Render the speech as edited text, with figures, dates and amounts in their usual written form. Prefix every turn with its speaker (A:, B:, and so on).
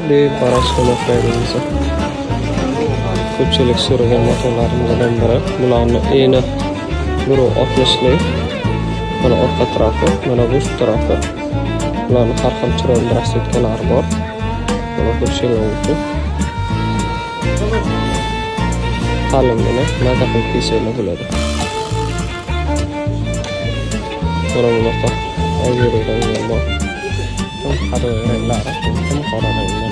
A: deb qarashmoqda o'zi. Ko'pchilik so'ragan motorlarimizdan biri. Bularni eni 1.60lik. Mana orqa tarafi, mana bu tarafi. Bularni har xil chiroyli rasvetkalari bor. Mana ko'rishingiz mumkin. Qalimgina maza qilib kiysangiz bo'ladi. Mana bunaqa ayyorlar bor. Qora ranglari, qora ranglar.